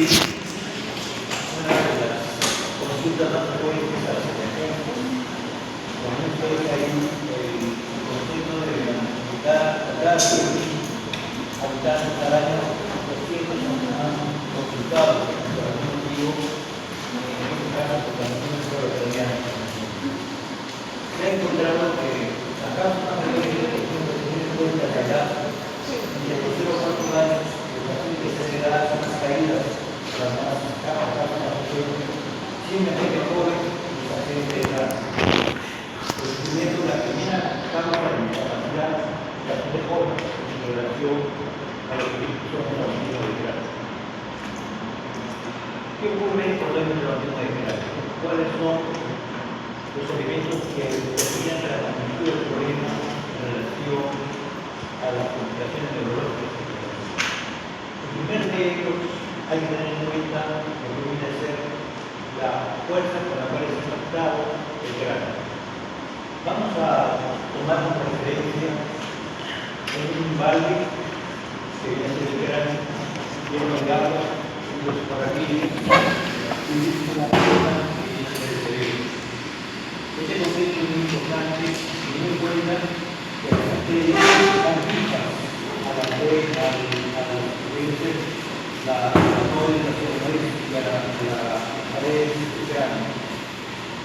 una de las consultas más frecuentes a la asociación, cuando ustedes hay el concepto de la mitad habitantes al año, 200 han consultado por algún motivo, en este caso por la Universidad Veterinaria. Se ha encontrado que la causa más frecuente que tener en cuenta la edad, entre los 0 a 4 años, los pacientes de esa edad son las caídas, las más siempre gente joven y pacientes de edad. Primero, la primera causa de discapacidad es la gente joven en relación a los que somos los niños de grado. ¿Qué ocurre con los niños de grado? ¿Cuáles son los elementos que determinan la magnitud del problema en relación a las complicaciones neurológicas? El primer de ellos hay que tener en cuenta lo que viene a ser la fuerza con la cual es impactado el cráneo. Vamos a tomar como referencia un balde que viene a ser el cráneo lleno de agua, los paraquines y una persona que viene a ser el cerebro. Este concepto es muy importante teniendo en cuenta que las arterias están fijas a la pared del cráneo.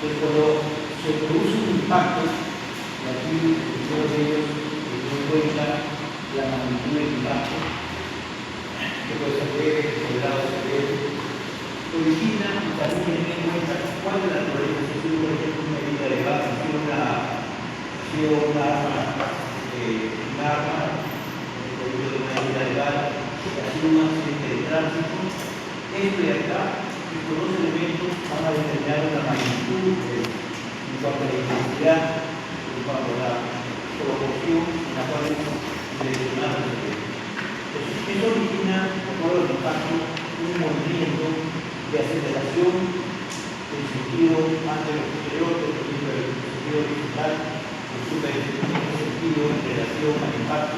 Entonces, cuando se produce un impacto, y aquí todos ellos tienen en cuenta la magnitud del impacto, que puede ser leve, moderado, severo, origina y también tienen en cuenta cuál es la naturaleza, si es por ejemplo una herida de base, si es un arma, de una herida de base, que ha sido un accidente de tránsito. Esto de acá, estos dos elementos van a determinar la magnitud en cuanto a la intensidad, en cuanto a la proporción en la cual seleccionamos el efecto. Entonces, eso origina, por el impacto, un movimiento de aceleración en sentido anterior-posterior, en sentido horizontal, en sentido en relación al impacto,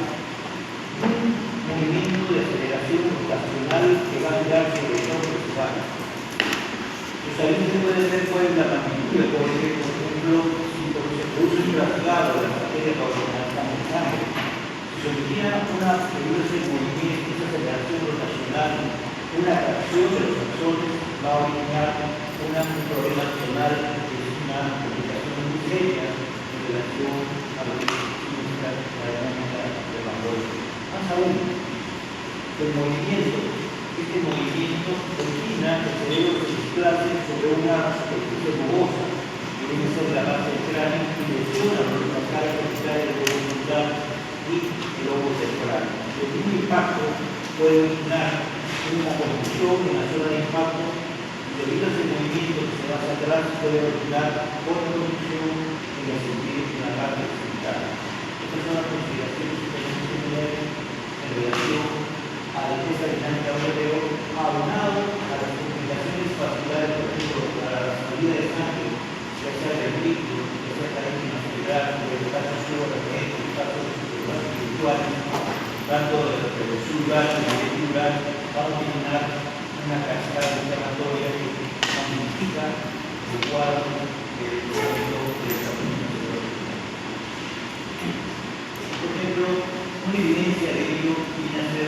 un movimiento de aceleración rotacional que va a girar sobre el eje principal. Entonces, ahí se puede ver cuál es la magnitud de por ejemplo, si se produce un traslado de la materia causal en sangre, si se origina una movimiento, esa aceleración rotacional, una reacción de los axones va a originar un problema axonal que es una complicación muy seria en relación a lo que significa la dinámica de Van Gogh. Más aún, el movimiento, este movimiento origina que el cerebro se desplace sobre una superficie rugosa, que viene a ser la base del cráneo, y lesiona los cargas verticales del globo frontal y el lobo temporal. El mismo impacto puede originar una confusión en la zona de impacto, y debido a ese movimiento que se va hacia atrás, puede originar otra confusión en el sentido de la parte vertical. Estas son las consideraciones que tenemos que tener en relación a la esa dinámica de aunado a las complicaciones vasculares, por ejemplo, a la salida de sangre, ya sea del líquido, ya sea carísima cerebral, de casos subarreferentes, de casos espirituales, tanto de los surgales y de plural, va a originar una cascada inflamatoria que magnifica el cuadro del proceso de desarrollo neurológico. Por ejemplo, una evidencia de ello viene a ser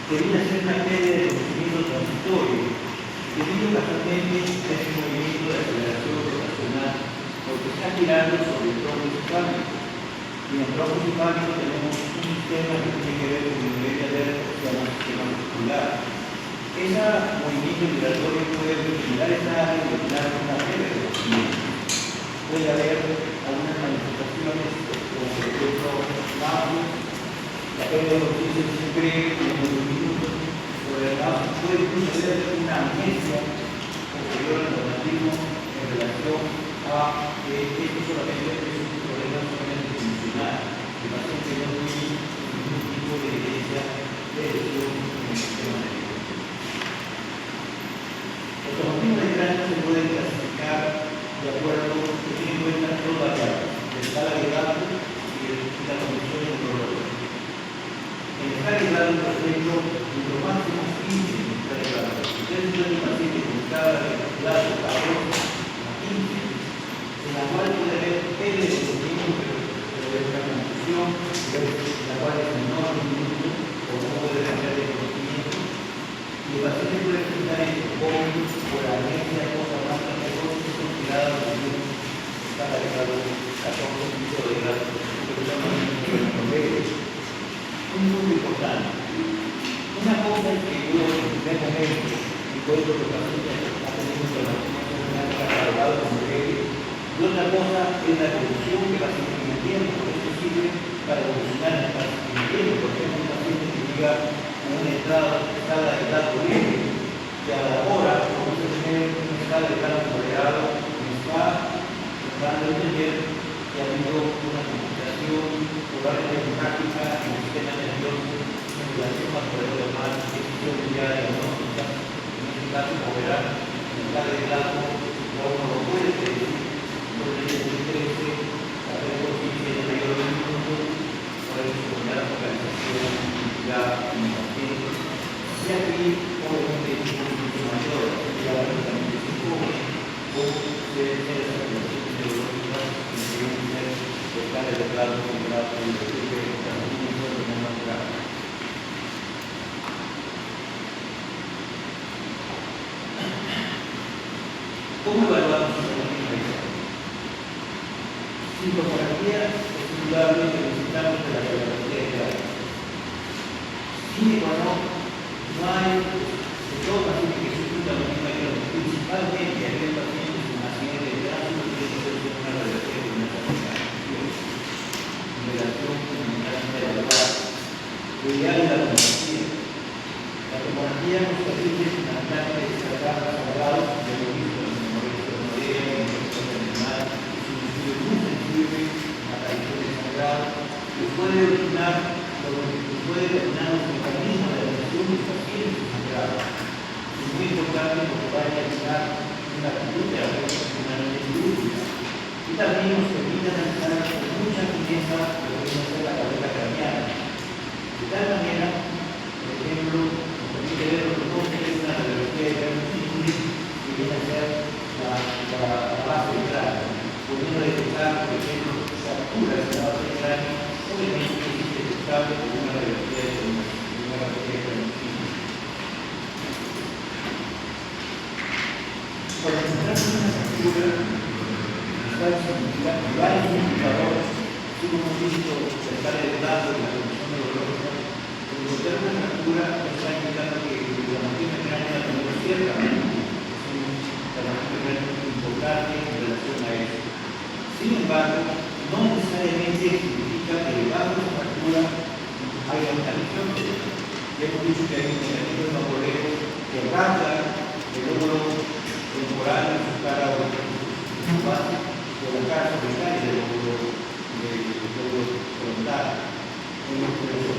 que viene a ser una especie de conocimiento transitorio, debido casualmente a ese movimiento de aceleración rotacional, porque está girando sobre el tronco cefálico. Y en el tronco cefálico tenemos un sistema que tiene que ver con el nivel de alerta, que se llama el sistema muscular. Ese movimiento migratorio puede originar esa área y originar una breve reducción. Puede haber algunas manifestaciones, como por ejemplo, náuseas. La pérdida de oxígeno se cree en unos minutos, pero además puede incluso ser una amnesia posterior al traumatismo en relación a que esto solamente es un problema solamente funcional. El paciente no tiene ningún tipo de evidencia de lesión en el sistema nervioso. Los traumatismos de cráneo se pueden clasificar de acuerdo que tienen en cuenta dos variables, la escala de Gauss y la condición neurológica. En escala de dar, por ejemplo, lo máximo 15 grados. Si ustedes tienen un paciente con cada grado 14 a 15, en la cual puede haber L de los mismos, pero puede haber una confusión, la cual es menor en minuto, o no puede haber de conocimiento. Y el paciente puede presentar esto COVID por alergia, cosas más que son tiradas de cada grado 14 pisos de grado. Un punto importante. Una cosa es que yo en el primer momento encuentro que el paciente ha tenido una catalogado como leve, y otra cosa es la evolución que el paciente tiene tiempo, porque eso sirve para evolucionar en el paciente tiempo. Por ejemplo, un paciente que llega a una escala de grado leve, que a la hora comienza a tener una escala de grado moderado, está tratando de entender que ha habido una comunicación probablemente en práctica en el sistema nervioso en relación a poder tomar decisiones ya diagnósticas. En este caso, moverá en cada grado, ya uno lo puede predecir, porque es muy interesante saber por qué tiene mayor del mundo, para exponer la organización ya en el paciente. Y aquí, obviamente, es un poquito mayor, ya también es un joven, o puede ser esa relación neurológica que deben ser escala de grado con grado de ¿cómo evaluamos la sintomatología? Sintomatología es indudable que necesitamos de la radiología de grado. Sin embargo, no hay de todo paciente que sufra la misma grado, principalmente aquel paciente con accidente de tránsito que tiene que ser una radiología de una clasificación en relación con la evaluar. Lo ideal es la tomografía. La tomografía nos permite fundamentalmente descargar los grados de lo mismo. Que puede originar los mecanismos de relación de los pacientes sangrados. Es muy importante porque va a realizar una conducta quirúrgica y también nos permite analizar con mucha fineza lo que viene a ser la cabeza craneana. De tal manera, por ejemplo, nos permite ver los dos que es una radiología de grandes que viene a ser la base del cráneo, pudiendo detectar, por ejemplo, fracturas en la base del cráneo, obviamente es detectable por una radiología de grandes. Para encontrar una fractura, varios indicadores, si hemos visto la escala de grado y la condición neurológica, encontrar una fractura está indicando que la anatomía craneana no es cierta. Importante en relación a eso. Sin embargo, no necesariamente significa que debajo de la fractura haya una lesión. Ya hemos dicho que hay un mecanismo de vaporeo que arranca el lóbulo temporal en su cara o por la cara cervical y del lóbulo frontal.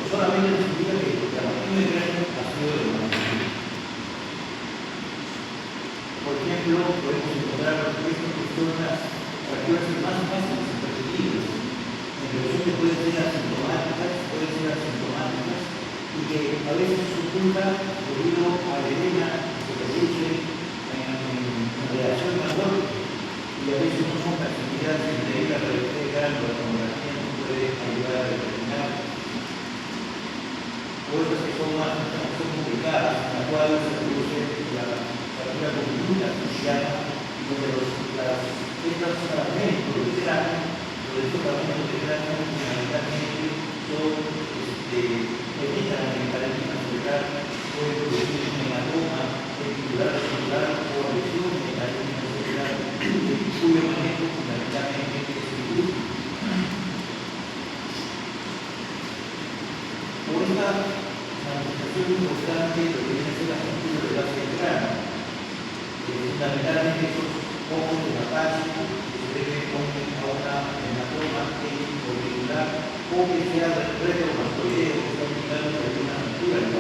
Solamente significa que la anatomía del cráneo ha sido de la magnitud. Por ejemplo, podemos encontrar que son las fracturas más fáciles y perceptibles. En relación pueden ser asintomáticas y que a veces se ocultan debido a la edema que se produce en relación al golpe y a veces no son facilidades entre la radiología de cráneo o la tomografía no puede ayudar a determinar. Otras que son más complicadas, en la cual se produce la conducta social, donde estos fragmentos de cráneo, fundamentalmente son evitan el paradigma cerebral, puede producir un hematoma testicular cerebral o lesión del paradigma cerebral, cuyo manejo fundamentalmente es quirúrgico. Por esta manifestación importante lo que viene a ser la fractura de base del cráneo. Fundamentalmente esos ojos de la base que se debe a una hematoma auricular o que sea retromastoideo, que está indicando que hay una fractura de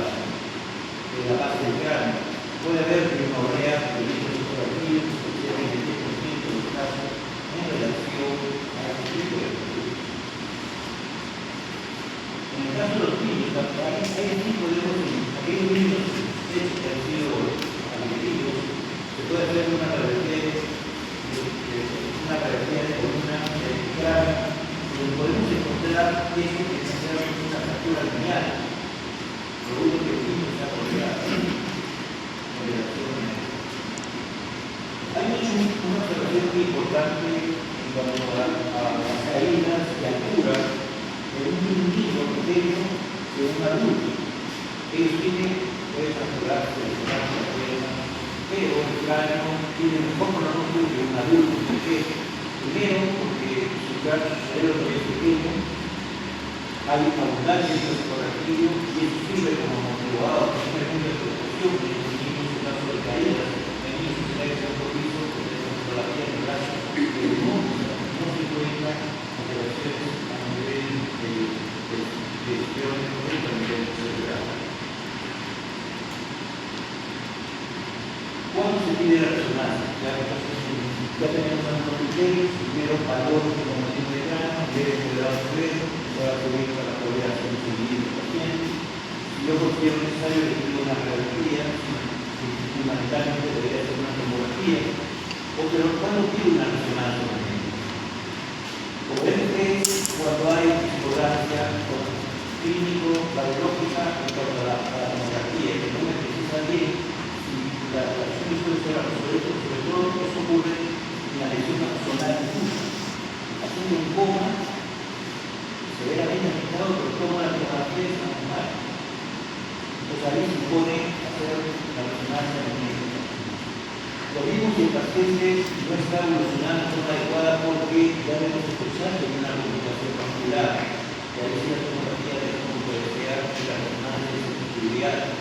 la base del cráneo. Puede haber una urea de litosecografía, especialmente el 10% de los casos en relación a este tipo de fractura. En el caso de los niños, hay un tipo de producto que el niño está rodeado. Hay una observación muy importante en cuanto a las caídas y alturas de un niño pequeño de un adulto. Ellos pueden fracturarse, pero el cráneo tiene mejor pronóstico que un adulto pequeño. Primero, porque su cerebro es pequeño, hay abundancia de psicoactivo y eso sirve como motivador, simplemente de protección de los niños en caso de caídas. Hay niños que se caen por el piso porque se fotografía en el brazo, pero no se encuentran alteraciones a nivel de a nivel cerebral. ¿Cuándo se pide la resonancia? Ya tenemos algunos criterios, primero valores de conocimiento de cráneo, debe moderado severo, para subir para poder hacer un seguimiento del paciente. Si yo considero necesario que tenga una radiografía, fundamentalmente debería ser una tomografía, pero ¿cuándo pide una resonancia? Obviamente, cuando hay discordancia clínico, radiológica, en cuanto a la tomografía, que no me precisa bien si la acción puede ser absoluta, sobre todo eso ocurre en la lesión axonal difusa. Haciendo un coma, severamente afectado, pero toma la tomografía es normal. Entonces ahí se pone a hacer la resonancia magnética. Lo mismo si el paciente no está evolucionando de forma adecuada porque ya debemos escuchar que hay una comunicación vascular, y ahí sí la tomografía de cómo puede ser la resonancia de sensibilidad.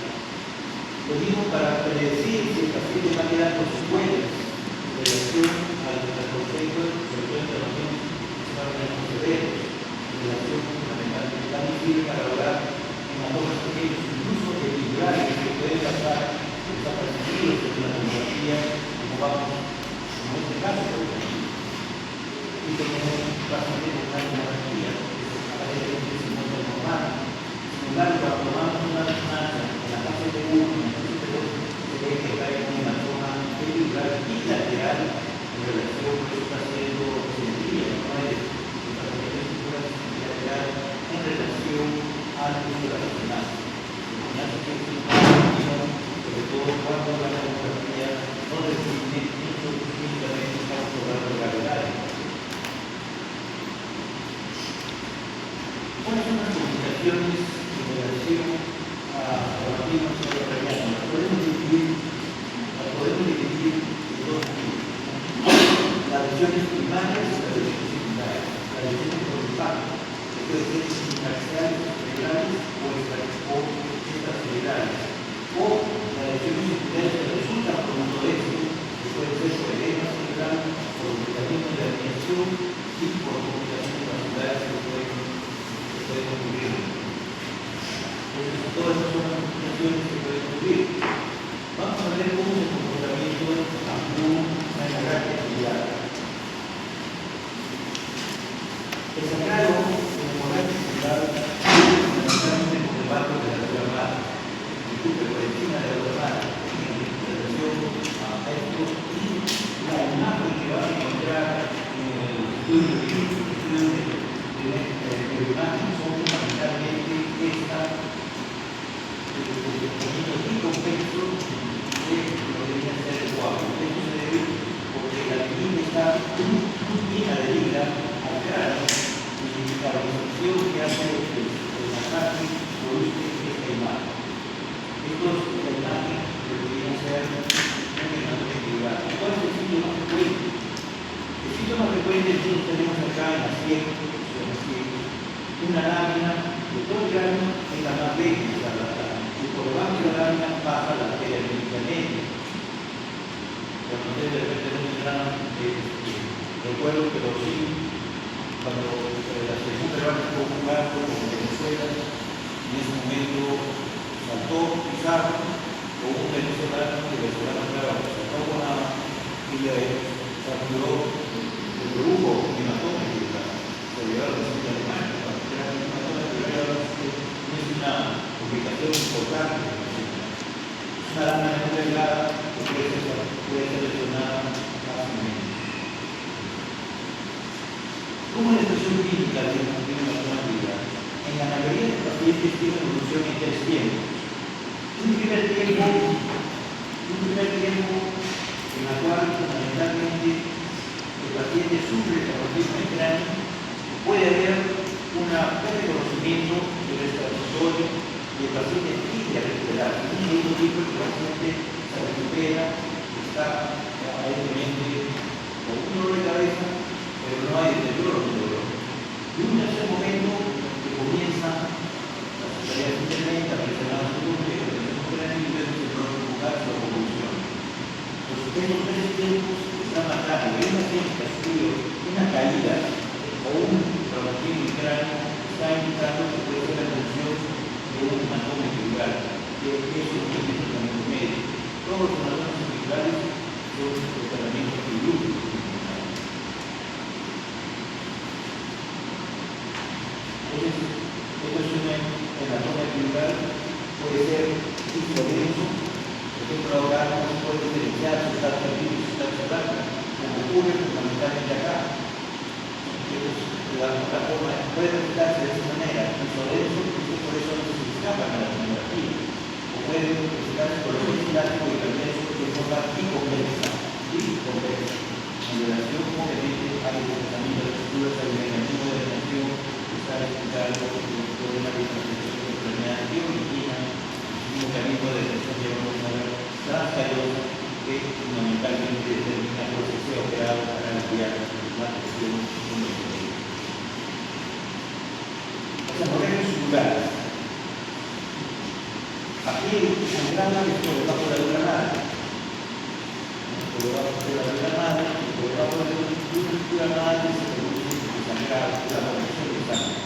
Lo mismo para predecir si el paciente va a quedar con secuelas en relación al concepto de intervención severos, en relación fundamentalmente también sirve para lograr hematomas pequeños, incluso equilibrales, que pueden pasar desapercibidos en la tomografía, como vamos, en este caso, y tenemos bastante una tomografía que aparentemente se encuentra normal. Sin embargo, cuando tomamos una resonancia en la fase de 1, en la fase de 2, se ve que hay un hematoma equilibral y lateral en relación con lo que está haciendo sentilla, no es en relación al uso de la resonancia. Sobre todo cuando la tomografía no define únicamente estamos logrando gravedad. ¿Cuáles son las complicaciones en relación a la misma cerebral? Las podemos dividir en dos tipos. Las lesiones primarias y las lesiones secundarias. Las lesiones por impacto, que pueden ser intracerebrales cerebrales o extracerebrales. O las lesiones secundarias que resultan por un esto, que pueden ser por edema cerebral, por mecanismos de alineación y por complicaciones vasculares que pueden ocurrir. Entonces, todas estas son las complicaciones que pueden ocurrir. Vamos a ver cómo es el comportamiento de una hemorragia cerebral. El sangrado en hemorragia cerebral fundamentalmente por debajo de la célula por encima de la hermana en relación a esto y la imagen que va a encontrar en el estudio de imagen son fundamentalmente esta el contexto de lo que viene a ser el cuadro. Esto se debe porque la línea está llena de liga al cráneo y la resolución que hace el masaje produce esta imagen. Esto es la imagen que debería ser un hematoma equilibrado. ¿Cuál es el sitio más frecuente? El sitio más frecuente nosotros tenemos acá en la sien, una lámina de todo el cráneo en la más débil, y por debajo de la lámina pasa la arteria media. Cuando ustedes de repente no tendrán recuerdo, pero sí, cuando la selección peruana fue jugando con Venezuela, en ese momento saltó Pizarro con un venezolano claro, saltó con nada y le capturó, le produjo hematoma y se llevaron a la Alemania. Es una complicación importante. Es una lámina muy delgada que puede ser lesionada fácilmente. ¿Cómo es la expresión clínica de una hematoma? En la mayoría de los pacientes tiene evolución en 3 tiempos. siendo libre, que la gente se recupera, está aparentemente con un dolor de cabeza, pero no hay deterioro del dolor. Y un tercer momento que comienza la sociedad intermedia, la personal europea, la persona y el dolor muscular, la convulsión. Entonces, estos tres tiempos están marcados. Hay una gente que ha sufrido una caída o un traumatismo en cráneo, está indicando que puede ser la función de un hematoma epidural, que es un tratamiento médico. Todos los hematomas epidurales son tratamientos quirúrgicos. Entonces, esto es un hematoma epidural, puede ser hipodenso, por ejemplo, ahora no se puede diferenciar sustancia viva y sustancia blanca, como ocurre fundamentalmente acá. La forma puede presentarse de esa manera, hipodenso, y por eso no se escapan a la tomografía. O puede presentarse por lo estático y hiperdenso de forma hipoconvexa, en relación obviamente al tratamiento de estructuras, al mecanismo de retención, que está explicado el problema de transmisión de enfermedad que origina un mecanismo de retención que vamos a ver transcalosa, que fundamentalmente determina el proceso operado para aliviar la presión inmunitaria. Los modelos celulares. Aquí el grano es por debajo de la dura madre. Por debajo de la dura madre, por debajo de la dura madre se produce sangrado, la conexión de sangre.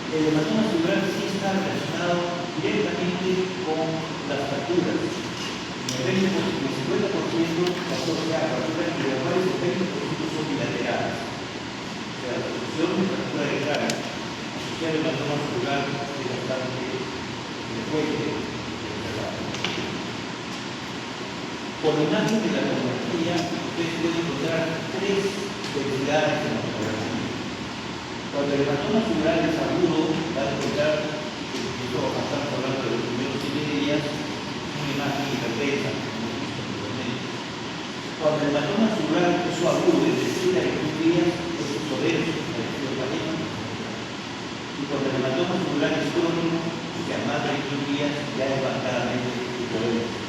El hematoma celular sí está relacionado directamente con las fracturas. El 50% las fracturas y los cuales el 20% son bilaterales. O sea, la producción de fractura de cráneo asociada al hematoma celular es bastante fuerte. Por imagen de la tomografía, ustedes pueden encontrar tres densidades de la tomografía. Cuando el hematoma celular es agudo, va a encontrar, esto estamos hablando de los primeros 7 días, una imagen hipertensa. Cuando el hematoma celular es agudo, desde 7 a 21 días, es isodenso, y cuando el hematoma celular es crónico, o sea, más de 21 días, ya es marcadamente hipodenso.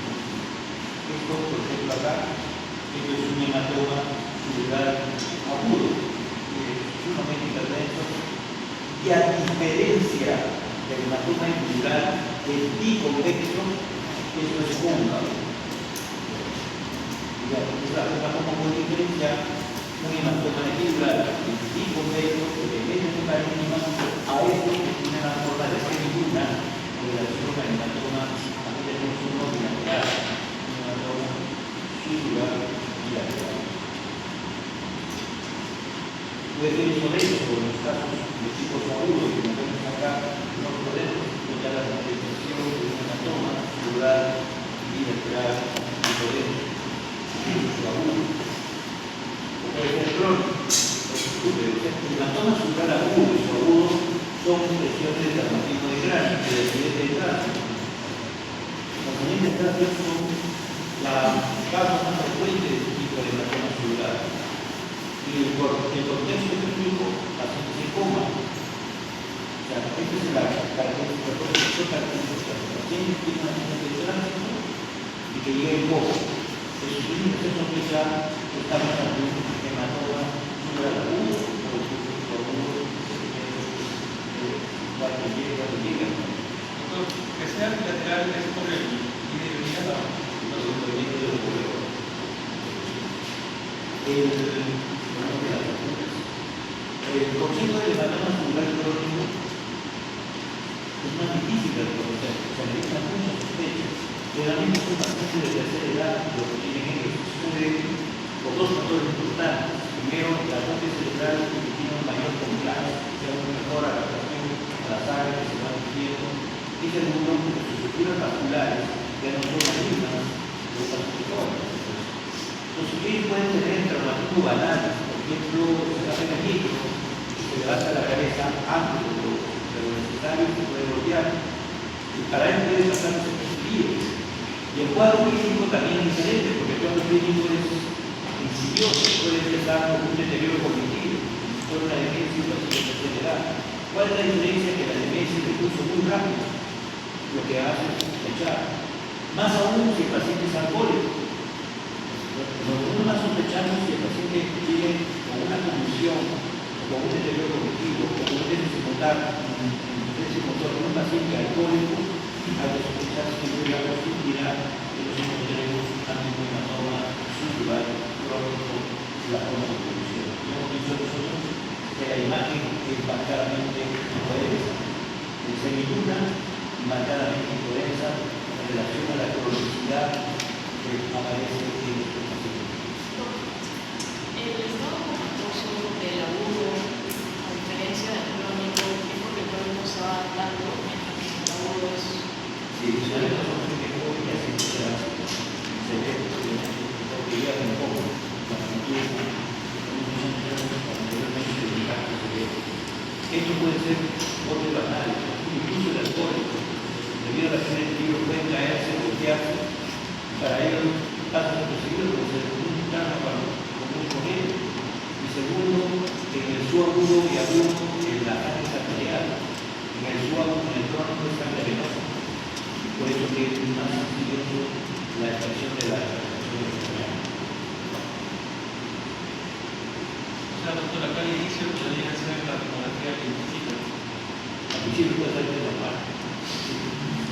Esto, por ejemplo, acá, esto es un hematoma celular agudo, sumamente hiperdenso, y a diferencia del hematoma epidural, el biconvexo, esto es cóncavo. Es la forma como puede diferenciar un hematoma epidural, el biconvexo, que depende de la mínima, a esto que tiene la forma de ser ninguna en relación al hematoma, aquí tenemos uno bilateral, un hematoma celular bilateral. Puede ser isodenso en los casos de tipos agudos que vemos acá, no podemos encontrar la manifestación de un hematoma celular bilateral isodenso, agudo. Por ejemplo, el hematoma celular agudo y agudo son expresiones de traumatismo de cráneo, de accidente de cráneo. Los accidentes de cráneo son la causa más frecuente de este tipo de hematoma celular. Y el contexto clínico, paciente se coma. O sea, esta es la característica del paciente que tiene un accidente de tránsito y que llega en coma. Es un proceso que ya estamos ante un hematoma celular agudo o agudo cuando llega. Que sea bilateral es por el hidrogenado. El concepto del hematoma celular crónico es más difícil de reconocer, se realizan muchas sospechas. Generalmente son pacientes de tercera edad los que tienen sucede por dos factores importantes. Primero, la dosis cerebral que tiene un mayor compliance, o sea, una mejor adaptación a la sangre que se va adquiriendo. Y segundo, que sus estructuras vasculares ya no son las mismas de los pacientes jóvenes. Los sujetos pueden tener traumatismo banal, por ejemplo, se hace el registro, se levanta la cabeza antes de lo necesario, se puede golpear. Y para él puede pasar desapercibido. Y el cuadro clínico también es diferente, porque el cuadro clínico es insidioso, puede empezar con un deterioro cognitivo, con una demencia o así de tercera edad. ¿Cuál es la diferencia? Que la demencia es de curso muy rápido, lo que hace es sospechar. Más aún si el paciente es alcohólico. Nosotros más sospechamos si el paciente tiene con una condición, con un deterioro cognitivo, con un déficit motor, un paciente alcohólico, hay que sospechar si la posibilidad de que nosotros tenemos también un hematoma subdural crónico de la forma de conducción. Hemos dicho nosotros que la imagen es marcadamente incoherenza. En semidura, marcadamente incoherenza en relación a la cronicidad que aparece en este paciente. El estado comatoso del agudo, a diferencia del crónico, es porque el crónico se va adaptando mientras que el agudo es. Sí, sobre todo son que ya se ve porque ya un poco la magnitud anteriormente del impacto se ve. Esto puede ser otro banal, incluso el alcohólico, debido a la acción del libro pueden caerse, golpearse, para ellos pasa lo seguido porque se un carnaval común con él. Y segundo, en el suagudo y agudo la sangre es arterial, en el suagudo, en el crónico es sangre venosa. Por eso que es más insidioso la extracción de la extracción enfermera. O sea, doctor, acá al inicio podría ser la tomografía linfocita. Al principio puede ser normal.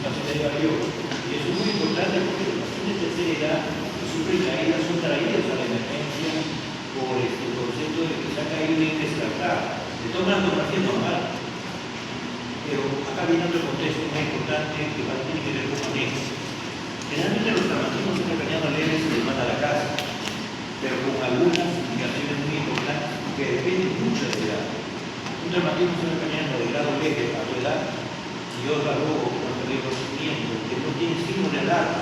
La sociedad de y eso es muy importante porque los pacientes de tercera edad que sufren caídas son traídos a la emergencia por el concepto de que se ha caído y descartar. De todas maneras, la tomografía es normal. Pero acá viene otro contexto muy importante que tiene que ver con manejo. Generalmente los traumatismos intracraneanos leves se les manda a la casa, pero con algunas indicaciones muy importantes que dependen mucho de la edad. Un traumatismo intracraneano de grado leve a tu edad y otro luego cuando hay conocimiento, que no tiene signo de alarma,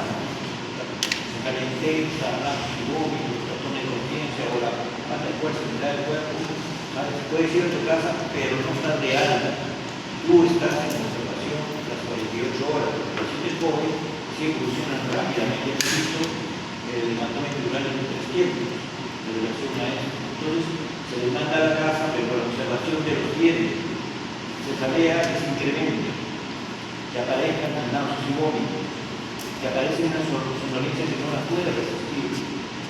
cara intensa, lápiz vómito, trastorno de conciencia o la falta de fuerza de del cuerpo, puedes ir a tu casa, pero no estás de alta. Tú estás en observación las 48 horas, los pacientes jóvenes sí evolucionan rápidamente, visto el hematoma epidural en el tiempo de relación a eso. Entonces se les manda a la casa, pero la observación de los dientes se tarea que se incremente, que aparezcan náuseas y vómitos, que aparece una somnolencia que no la puede resistir,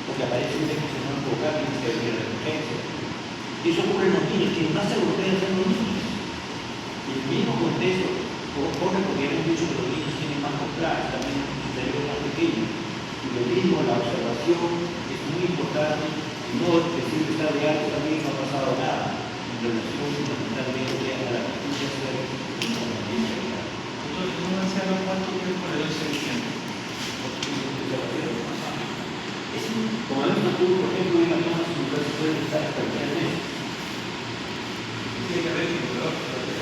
o que aparece un déficit no vocal que se requiere de emergencia. Y eso ocurre en los niños, quienes más se golpean son los niños. El mismo contexto ocurre porque hemos dicho que los niños tienen más contras, también su cerebro más pequeño. Y lo mismo, la observación es muy importante, y no decir que está de alto también no ha pasado nada en relación fundamentalmente a la actitud de hacer una competencia. Doctor, ¿en un anciano cuánto tiempo le doy seguimiento? Como vemos tú, por ejemplo, en algunas ciudades pueden estar hasta el mes. Tiene que ver con el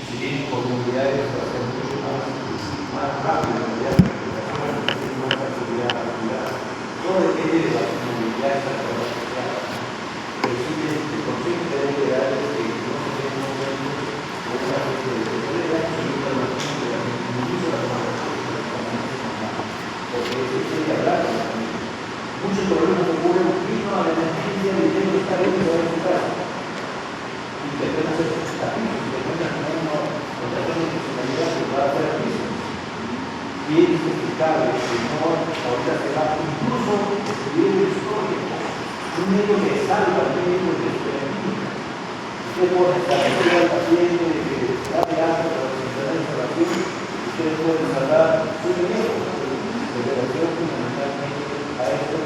Si tienen comodidades para hacer mucho más rápido, más actividad. Todo depende de la movilidad de esa capacidad. Pero sí el consejo que debe dar es que no se den momentos o una vez de seguridad absoluta de la comunidad, incluso la porque eso sería hablar. Muchos problemas ocurren vino a la emergencia diciendo que está bien y se va a su casa. Y te pueden hacer capítulos, te cuentan como una contratación de personalidad que va a hacer el mismo. Y es explicable que no ahorita se va, incluso escribiendo histórico, un medio que salva al médico de esperanza. Usted puede estar al paciente de que está de alta para presentar la instalación, ustedes pueden salvar su dinero. De relación fundamentalmente a esto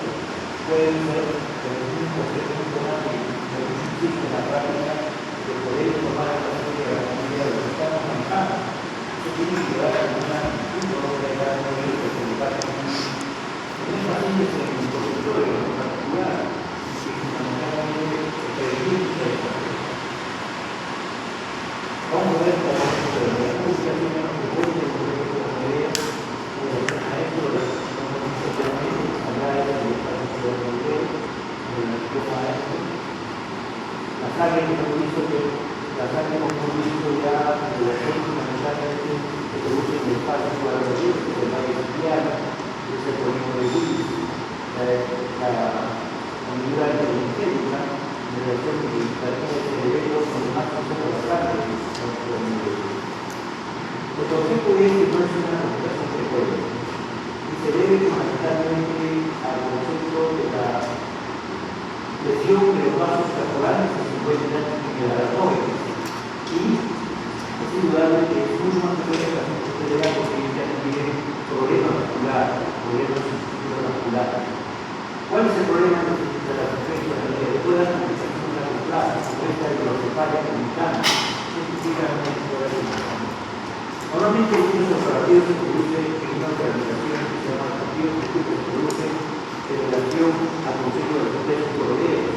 pueden ser un concepto automático que existe en la práctica de poder tomar la serie de la comunidad de lo que estamos manejando. Eso tiene que llevar a una incorporación de modelo de comunicar con un paciente en el consultorio en particular que fundamentalmente se previene. Vamos a ver cómo la música tiene un poco de la sangre compromiso ya de la gente fundamentalmente que produce el espacio para los niños, que es el valle social, que es el problema de Willis, la unidad inteligéntica en relación con el cerebro con más cosas de la sangre. El concepto es que no es una computación frecuente. partido se produce en una organización que se llama partido que se produce en relación al Consejo de Defensa de Coroneros.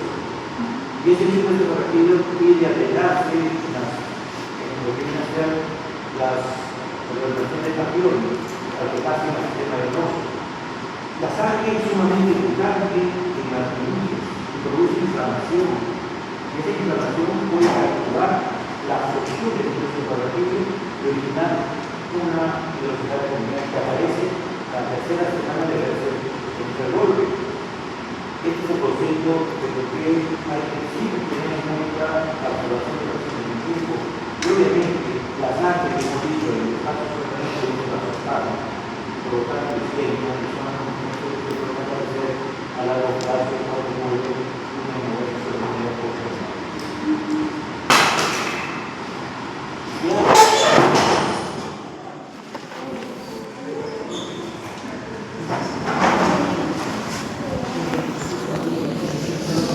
Y ese mismo partido pide alegrarse en lo que viene a ser las organizaciones de campeones, al que casi en el sistema de nosotros. La sangre es sumamente importante en las familias y produce inflamación. Y esa inflamación puede activar la absorción de los preservativos y originar una velocidad de comunidad que aparece la tercera semana de el golpe. Este es el concepto de lo que hay que tener en cuenta la observación de los tiempo. Y obviamente la sangre que hemos dicho en el espacio